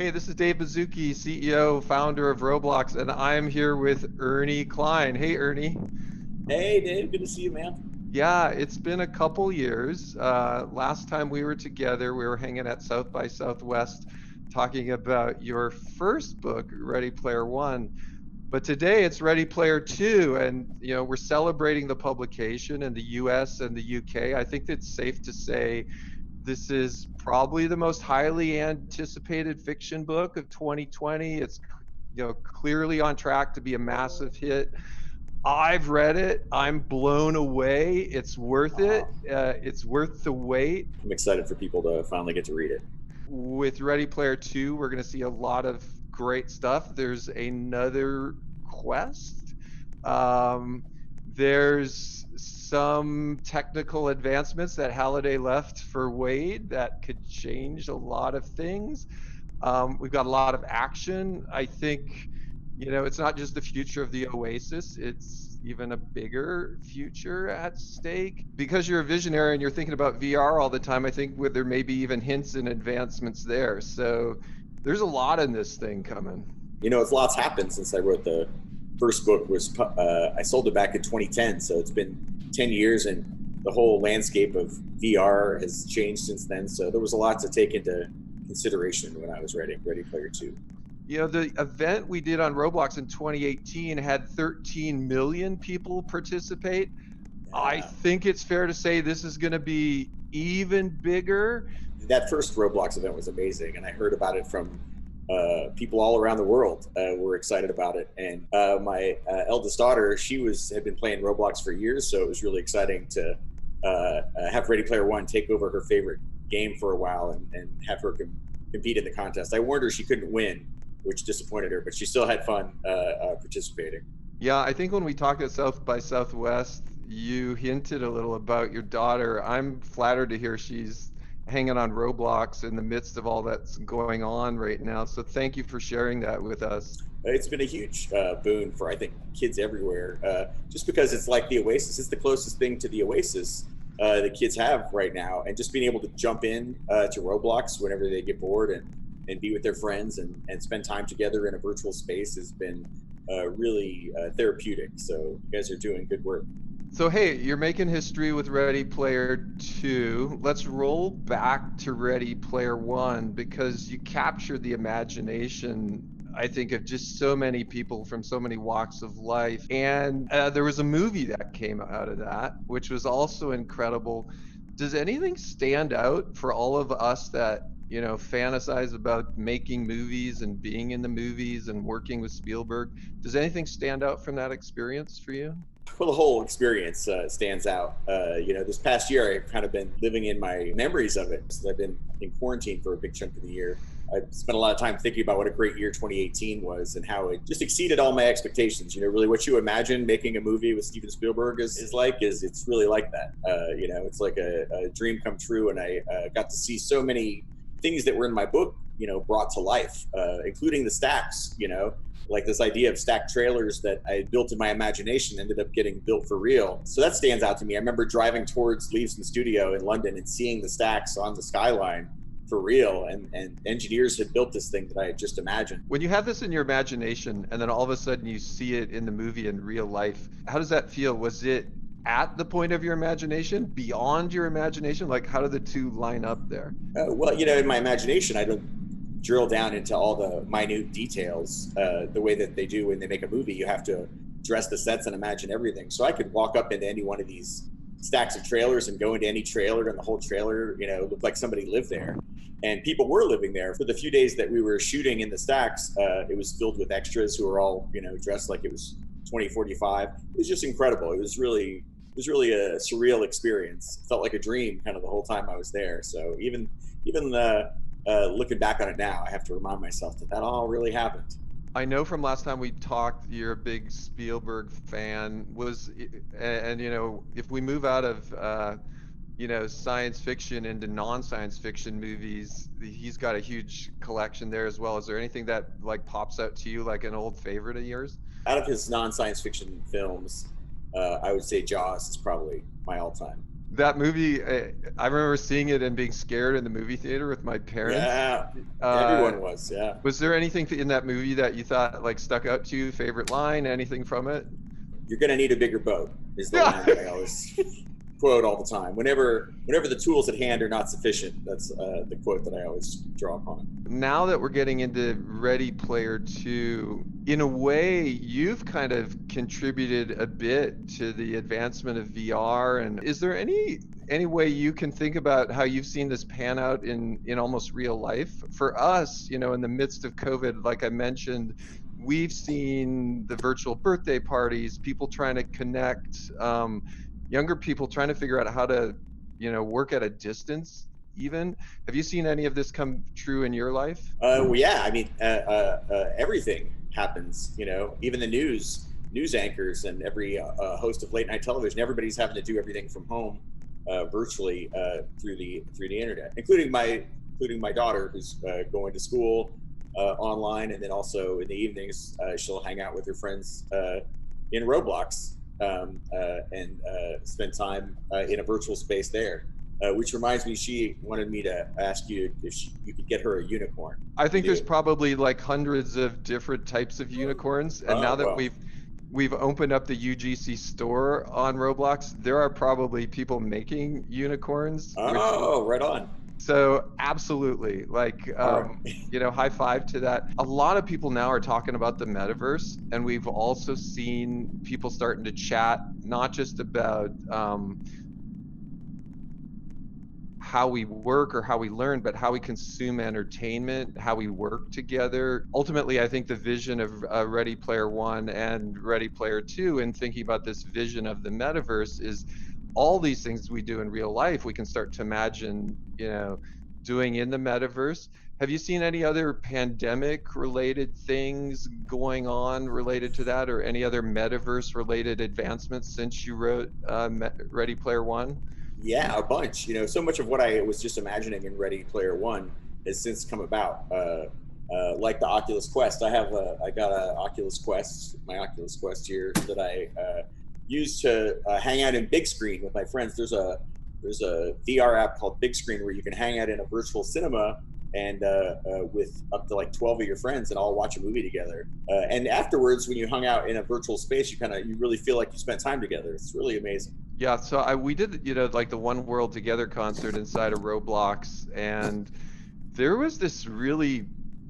Hey, this is Dave Bazuki, CEO, founder of Roblox, and I'm here with Ernie Klein. Hey, Ernie. Hey, Dave. Good to see you, man. Yeah, it's been a couple years. Last time we were together, we were hanging at South by Southwest talking about your first book, Ready Player One. But today it's Ready Player Two, and we're celebrating the publication in the US and the UK. I think it's safe to say this is probably the most highly anticipated fiction book of 2020. It's clearly on track to be a massive hit. I've read it. I'm blown away. It's worth it. It's worth the wait. I'm excited for people to finally get to read it. With Ready Player 2, we're going to see a lot of great stuff. There's another quest. Um, there's some technical advancements that Halliday left for Wade that could change a lot of things. We've got a lot of action. I think, it's not just the future of the Oasis, it's even a bigger future at stake. Because you're a visionary and you're thinking about VR all the time, I think there may be even hints and advancements there. So there's a lot in this thing coming. It's lots happened since I wrote the first book. I sold it back in 2010, so it's been 10 years, and the whole landscape of VR has changed since then. So there was a lot to take into consideration when I was writing Ready Player 2. The event we did on Roblox in 2018 had 13 million people participate. I think it's fair to say this is going to be even bigger. That first Roblox event was amazing, and I heard about it from people all around the world. Were excited about it, and my eldest daughter, had been playing Roblox for years, so it was really exciting to have Ready Player One take over her favorite game for a while and have her compete in the contest. I warned her she couldn't win, which disappointed her, but she still had fun participating. Yeah, I think when we talked at South by Southwest, you hinted a little about your daughter. I'm flattered to hear she's hanging on Roblox in the midst of all that's going on right now. So thank you for sharing that with us. It's been a huge boon for, I think, kids everywhere, just because it's like the Oasis. It's the closest thing to the Oasis that kids have right now. And just being able to jump in to Roblox whenever they get bored and be with their friends and spend time together in a virtual space has been really therapeutic. So you guys are doing good work. So, hey, you're making history with Ready Player 2. Let's roll back to Ready Player 1 because you captured the imagination, I think, of just so many people from so many walks of life. And there was a movie that came out of that, which was also incredible. Does anything stand out for all of us that fantasize about making movies and being in the movies and working with Spielberg? Does anything stand out from that experience for you? Well, the whole experience stands out. This past year, I've kind of been living in my memories of it. Since I've been in quarantine for a big chunk of the year, I've spent a lot of time thinking about what a great year 2018 was and how it just exceeded all my expectations. Really what you imagine making a movie with Steven Spielberg is it's really like that. It's like a dream come true. And I got to see so many things that were in my book, brought to life, including the stacks, like this idea of stacked trailers that I built in my imagination ended up getting built for real. So that stands out to me. I remember driving towards Leavesden Studio in London and seeing the stacks on the skyline for real, and engineers had built this thing that I had just imagined. When you have this in your imagination and then all of a sudden you see it in the movie in real life, how does that feel? Was it at the point of your imagination, beyond your imagination? Like, how do the two line up there? Well, in my imagination, I don't drill down into all the minute details the way that they do when they make a movie. You have to dress the sets and imagine everything. So I could walk up into any one of these stacks of trailers and go into any trailer, and the whole trailer, looked like somebody lived there. And people were living there. For the few days that we were shooting in the stacks, it was filled with extras who were all, dressed like it was 2045. It was just incredible. It was really a surreal experience. It felt like a dream kind of the whole time I was there. So even looking back on it now, I have to remind myself that all really happened. I know from last time we talked, you're a big Spielberg fan. And if we move out of science fiction into non-science fiction movies, he's got a huge collection there as well. Is there anything that like pops out to you like an old favorite of yours? Out of his non-science fiction films, I would say Jaws is probably my all-time That movie, I remember seeing it and being scared in the movie theater with my parents. Yeah, Uh, everyone was. Yeah. was there anything in that movie that you thought like stuck out to you? Favorite line? Anything from it? You're gonna need a bigger boat is the Yeah. line that I always quote all the time. Whenever the tools at hand are not sufficient, that's the quote that I always draw upon. Now that we're getting into Ready Player 2, in a way, you've kind of contributed a bit to the advancement of VR. And is there any way you can think about how you've seen this pan out in almost real life? For us, in the midst of COVID, like I mentioned, we've seen the virtual birthday parties, people trying to connect, younger people trying to figure out how to, work at a distance even. Have you seen any of this come true in your life? Well, yeah, I mean, everything happens. Even the news anchors, and every host of late night television. Everybody's having to do everything from home, virtually, through the internet, including my daughter, who's going to school online, and then also in the evenings she'll hang out with her friends in Roblox, and spend time in a virtual space there. Which reminds me, she wanted me to ask you if you could get her a unicorn. I You think there's do? probably like hundreds of different types of unicorns, and now Oh, that well. we've opened up the UGC store on Roblox, there are probably people making unicorns, which Oh, right on. so absolutely, like, All right. high five to that. A lot of people now are talking about the metaverse, and we've also seen people starting to chat not just about how we work or how we learn, but how we consume entertainment, how we work together. Ultimately, I think the vision of Ready Player One and Ready Player Two, and thinking about this vision of the metaverse, is all these things we do in real life, we can start to imagine, doing in the metaverse. Have you seen any other pandemic related things going on related to that, or any other metaverse related advancements since you wrote Ready Player One? Yeah, a bunch. So much of what I was just imagining in Ready Player One has since come about. Like the Oculus Quest, I got a Oculus Quest, my Oculus Quest here, that I use to hang out in big screen with my friends. There's a VR app called Big Screen where you can hang out in a virtual cinema, and with up to like 12 of your friends, and all watch a movie together. And afterwards, when you hung out in a virtual space, you really feel like you spent time together. It's really amazing. Yeah, so we did, like the One World Together concert inside of Roblox, and there was this really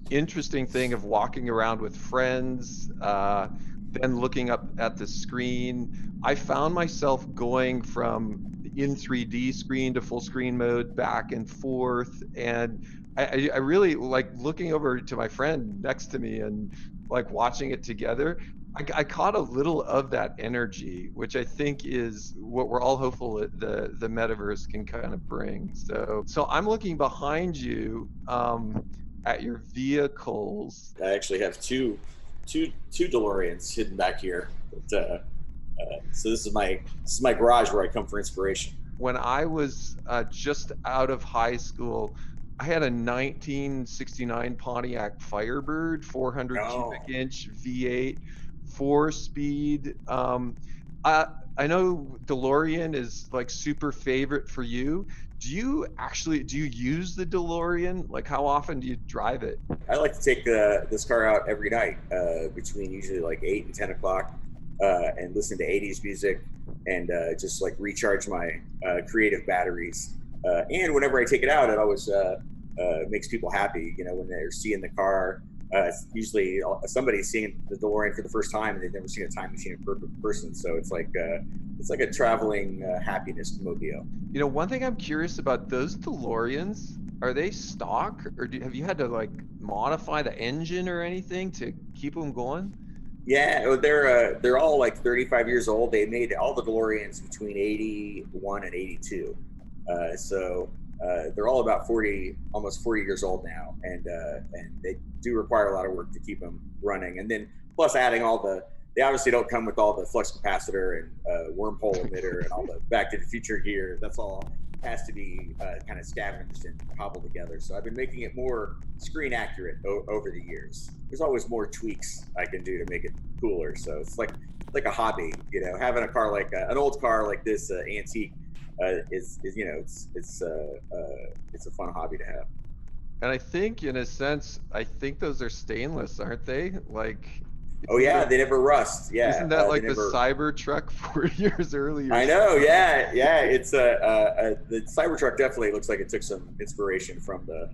interesting thing of walking around with friends, then looking up at the screen. I found myself going from in 3D screen to full screen mode back and forth, and I really like looking over to my friend next to me and like watching it together. I caught a little of that energy, which I think is what we're all hopeful that the metaverse can kind of bring. So I'm looking behind you, at your vehicles. I actually have two DeLoreans hidden back here. So this is my garage where I come for inspiration. When I was just out of high school, I had a 1969 Pontiac Firebird, 400 cubic Oh, inch V8, 4 speed. I, I know DeLorean is like super favorite for you. Do you use the DeLorean? Like, how often do you drive it? I like to take this car out every night, between usually like 8 and 10 o'clock, and listen to '80s music, and just like recharge my creative batteries. And whenever I take it out, it always makes people happy. When they're seeing the car. Usually somebody's seeing the DeLorean for the first time, and they've never seen a time machine in person. So it's like a traveling happiness mobile. One thing I'm curious about, those DeLoreans, are they stock, or have you had to like modify the engine or anything to keep them going? Yeah, they're all like 35 years old. They made all the DeLoreans between 81 and 82, so they're all about 40, almost 40 years old now, and they do require a lot of work to keep them running. And then plus adding they obviously don't come with all the flux capacitor and wormhole emitter and all the Back to the Future gear. That's all has to be kind of scavenged and cobbled together. So I've been making it more screen accurate over the years. There's always more tweaks I can do to make it cooler. So it's like a hobby, having a car like an old car like this, antique, is it's a fun hobby to have. And I think in a sense, I think those are stainless, aren't they? Like, Oh isn't yeah, the they never rust. Yeah, isn't that they like the never. Cybertruck 40 years early or I know. something? Yeah, yeah. It's the Cybertruck definitely looks like it took some inspiration from the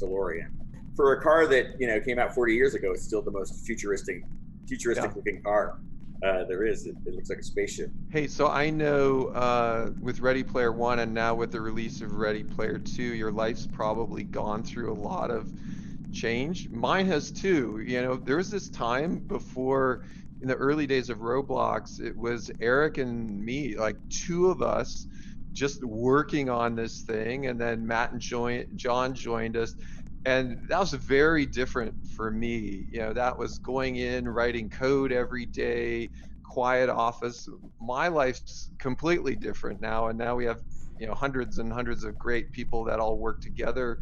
DeLorean. For a car that came out 40 years ago, it's still the most Yeah. futuristic looking car there is. It looks like a spaceship. Hey, so I know with Ready Player One and now with the release of Ready Player Two, your life's probably gone through a lot of change. Mine has too. You know, there was this time before in the early days of Roblox, it was Eric and me, like two of us just working on this thing. And then Matt and John joined us. And that was very different for me. You know, that was going in, writing code every day, quiet office. My life's completely different now. And now we have, hundreds and hundreds of great people that all work together.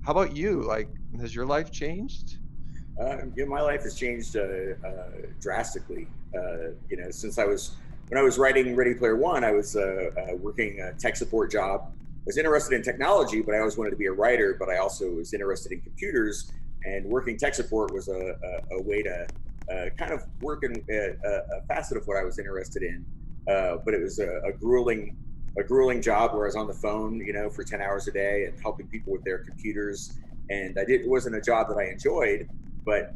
How about you? Like, has your life changed? My life has changed drastically. Since when I was writing Ready Player One, I was working a tech support job. I was interested in technology, but I always wanted to be a writer. But I also was interested in computers, and working tech support was a way to kind of work in a facet of what I was interested in. But it was a grueling job where I was on the phone, for 10 hours a day and helping people with their computers. And it wasn't a job that I enjoyed, but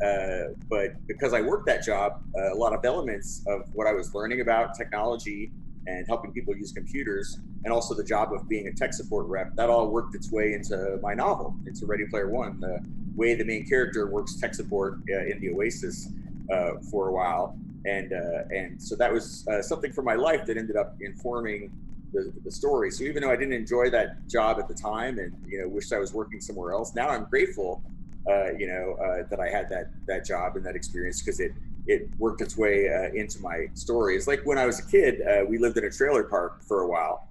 because I worked that job, a lot of elements of what I was learning about technology and helping people use computers, and also the job of being a tech support rep, that all worked its way into my novel, into Ready Player One. The way the main character works tech support in the Oasis for a while, and so that was something from my life that ended up informing the story. So even though I didn't enjoy that job at the time, and wished I was working somewhere else, now I'm grateful that I had that job and that experience, because it worked its way into my story. It's like when I was a kid, we lived in a trailer park for a while,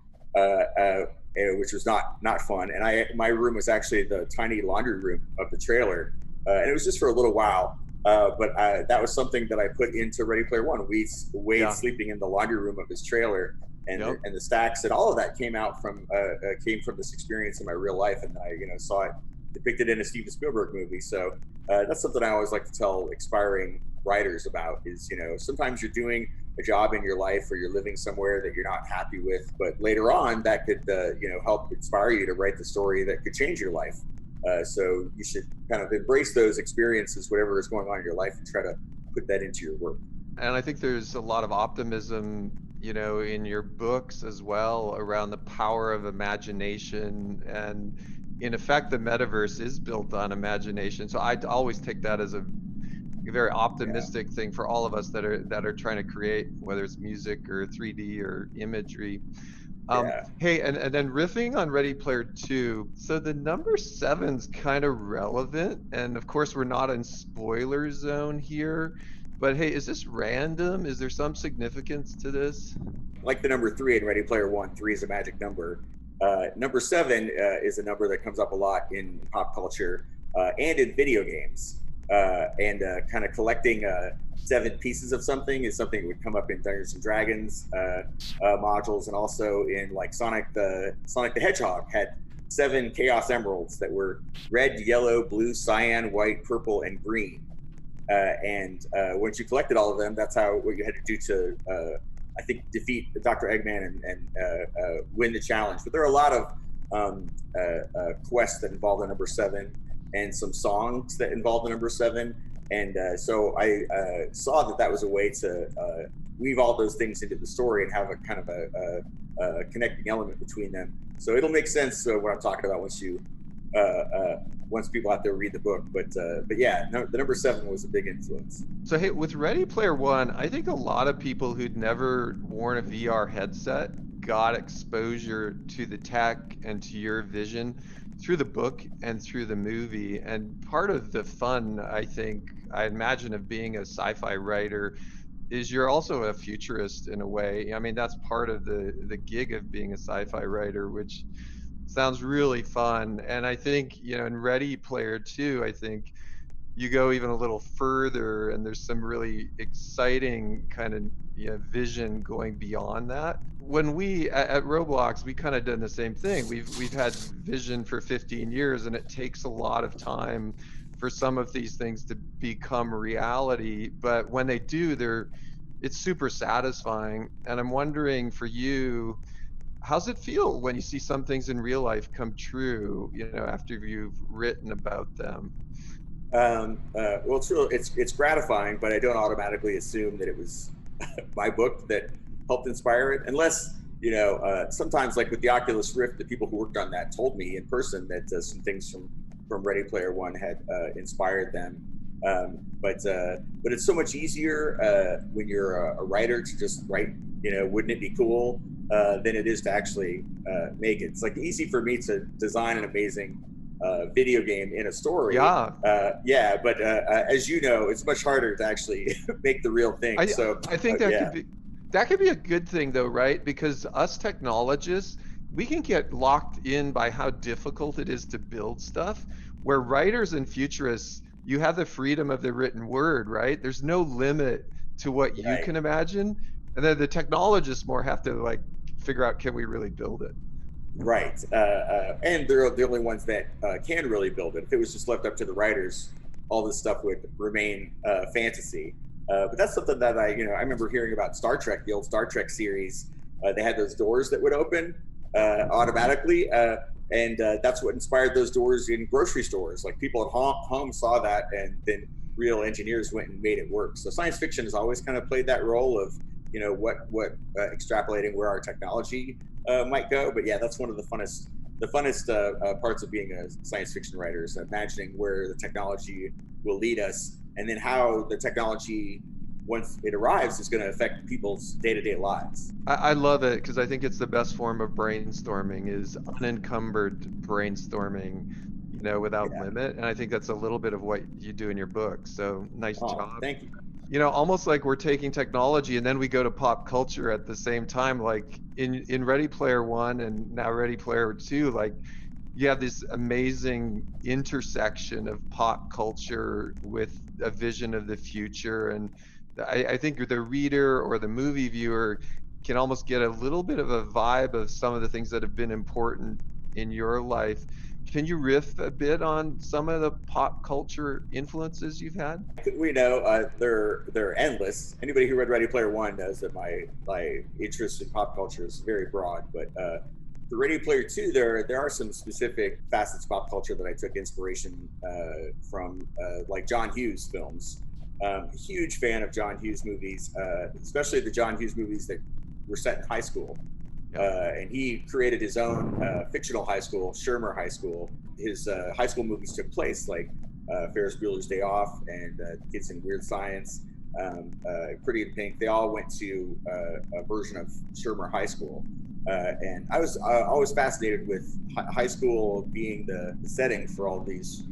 which was not fun. And my room was actually the tiny laundry room of the trailer, and it was just for a little while. But that was something that I put into Ready Player One. Wade Yeah. sleeping in the laundry room of his trailer, and Yep. the stacks and all of that came from this experience in my real life, and I saw it depicted in a Steven Spielberg movie. So that's something I always like to tell aspiring writers about. Is sometimes you're doing a job in your life, or you're living somewhere that you're not happy with, but later on that could help inspire you to write the story that could change your life. So you should kind of embrace those experiences, whatever is going on in your life, and try to put that into your work. And I think there's a lot of optimism, in your books as well around the power of imagination. And in effect, the metaverse is built on imagination. So I always take that as a very Yeah, optimistic thing for all of us that are trying to create, whether it's music or 3D or imagery. yeah. Hey, and then riffing on Ready Player Two. So the number seven's kind of relevant, and of course we're not in spoiler zone here. But hey, is this random? Is there some significance to this? Like the number three in Ready Player One, three is a magic number. Number seven is a number that comes up a lot in pop culture and in video games. And kind of collecting seven pieces of something is something that would come up in Dungeons and Dragons modules, and also in like Sonic the Hedgehog had seven Chaos Emeralds that were red, yellow, blue, cyan, white, purple, and green. And once you collected all of them, that's what you had to do to, I think, defeat Dr. Eggman and win the challenge. But there are a lot of quests that involve the number seven, and some songs that involve the number seven. And so I saw that was a way to weave all those things into the story and have a kind of a connecting element between them. So it'll make sense what I'm talking about uh, uh, once people out there read the book. But yeah, no, the number seven was a big influence. So hey, with Ready Player One, I think a lot of people who'd never worn a VR headset got exposure to the tech and to your vision through the book and through the movie. And part of the fun, I think, I imagine, of being a sci-fi writer is you're also a futurist in a way. I mean, that's part of the gig of being a sci-fi writer, which sounds really fun. And I think, in Ready Player Two, I think you go even a little further and there's some really exciting kind of vision going beyond that. When we at Roblox, we kind of done the same thing. We've had vision for 15 years, and it takes a lot of time for some of these things to become reality. But when they do, it's super satisfying. And I'm wondering for you, how's it feel when you see some things in real life come true, after you've written about them? Well, it's gratifying, but I don't automatically assume that it was my book that helped inspire it, unless sometimes like with the Oculus Rift, the people who worked on that told me in person that some things from Ready Player One had inspired them. But it's so much easier when you're a writer to just write. Wouldn't it be cool? Than it is to actually make it. It's like easy for me to design an amazing video game in a story. Yeah, Yeah, but as you know, it's much harder to actually make the real thing. I So I think that could yeah, be a good thing though, right? Because us technologists, we can get locked in by how difficult it is to build stuff, where writers and futurists, you have the freedom of the written word, right? There's no limit to what you right. can imagine. And then the technologists more have to like figure out, can we really build it? Right. And they're the only ones that can really build it. If it was just left up to the writers, all this stuff would remain fantasy. But that's something that I remember hearing about Star Trek, the old Star Trek series. They had those doors that would open automatically. And that's what inspired those doors in grocery stores. Like people at home saw that, and then real engineers went and made it work. So science fiction has always kind of played that role of, what extrapolating where our technology might go. But yeah, that's one of the funnest parts of being a science fiction writer is imagining where the technology will lead us, and then how the technology, once it arrives, is going to affect people's day-to-day lives. I love it because I think it's the best form of brainstorming is unencumbered brainstorming, without Yeah. limit. And I think that's a little bit of what you do in your book. So nice Oh, job. thank you. Almost like we're taking technology and then we go to pop culture at the same time, like in Ready Player One and now Ready Player Two, like you have this amazing intersection of pop culture with a vision of the future. And I think the reader or the movie viewer can almost get a little bit of a vibe of some of the things that have been important in your life. Can you riff a bit on some of the pop culture influences you've had? We know they're endless. Anybody who read Ready Player One knows that my interest in pop culture is very broad. But for Ready Player Two, there are some specific facets of pop culture that I took inspiration from, like John Hughes films. Huge fan of John Hughes movies, especially the John Hughes movies that were set in high school. Yeah. And he created his own fictional high school, Shermer High School. His high school movies took place like Ferris Bueller's Day Off and Kids in Weird Science, Pretty in Pink. They all went to a version of Shermer High School. And I was always fascinated with high school being the setting for all these,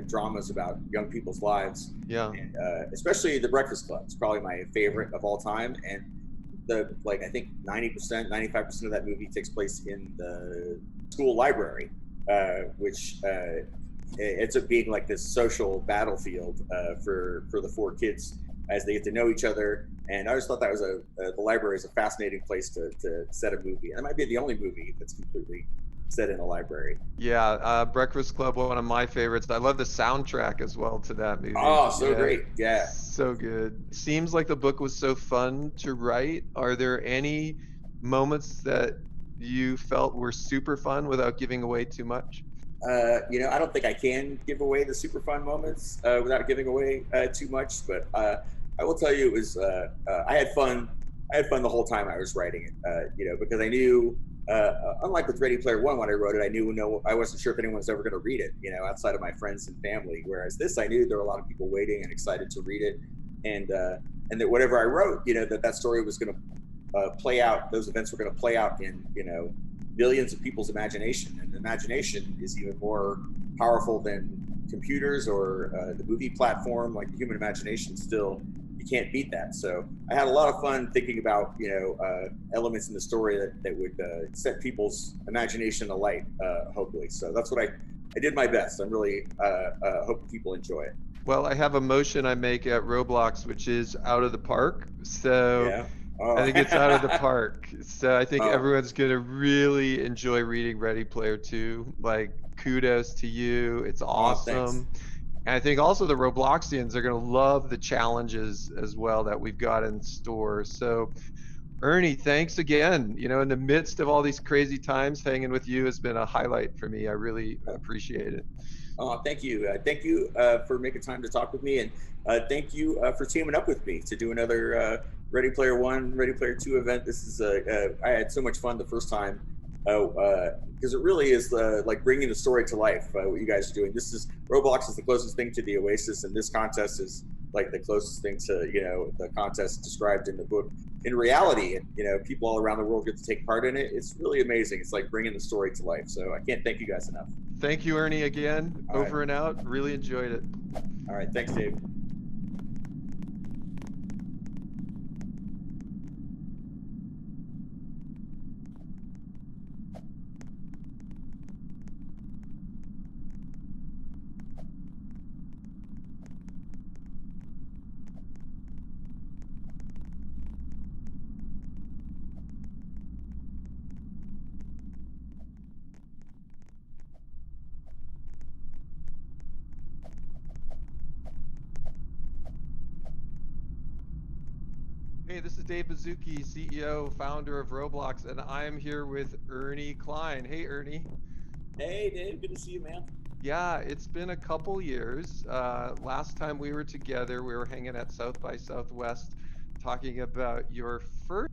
dramas about young people's lives, Yeah. and especially The Breakfast Club. It's probably my favorite of all time, and I think 90%, 95% of that movie takes place in the school library, which ends up being like this social battlefield for the four kids as they get to know each other. And I always thought that was the library is a fascinating place to set a movie. And it might be the only movie that's completely set in a library. Yeah, Breakfast Club, one of my favorites. I love the soundtrack as well to that movie. Oh, so great. Yeah. So good. Seems like the book was so fun to write. Are there any moments that you felt were super fun without giving away too much? I don't think I can give away the super fun moments without giving away too much, but I will tell you it was I had fun. I had fun the whole time I was writing it. Because I knew, unlike with Ready Player One when I wrote it, I knew I wasn't sure if anyone was ever going to read it. Outside of my friends and family. Whereas this, I knew there were a lot of people waiting and excited to read it, and that whatever I wrote, that story was going to play out. Those events were going to play out in millions of people's imagination, and imagination is even more powerful than computers or the movie platform. Like the human imagination, still you can't beat that. So I had a lot of fun thinking about elements in the story that would set people's imagination alight, hopefully. So that's what I did my best. I'm really hope people enjoy it. Well, I have a motion I make at Roblox, which is out of the park. So Yeah. I Oh. think it's out of the park. So I think Oh. everyone's gonna really enjoy reading Ready Player 2. Like, kudos to you. It's Oh. Thanks. awesome. And I think also the Robloxians are gonna love the challenges as well that we've got in store. So Ernie, thanks again. In the midst of all these crazy times, hanging with you has been a highlight for me. I really appreciate it. Oh, thank you. Thank you for making time to talk with me, and thank you for teaming up with me to do another Ready Player One, Ready Player Two event. This is I had so much fun the first time because it really is like bringing the story to life. What you guys are doing. This is Roblox is the closest thing to the Oasis, and this contest is like the closest thing to the contest described in the book in reality. And people all around the world get to take part in it. It's really amazing. It's like bringing the story to life. So I can't thank you guys enough. Thank you, Ernie, again. All right. Over and out. Really enjoyed it. All right. Thanks, Dave. Hey, this is Dave Bazuki, CEO, founder of Roblox, and I'm here with Ernie Klein. Hey, Ernie. Hey, Dave. Good to see you, man. Yeah, it's been a couple years. Last time we were together, we were hanging at South by Southwest talking about your first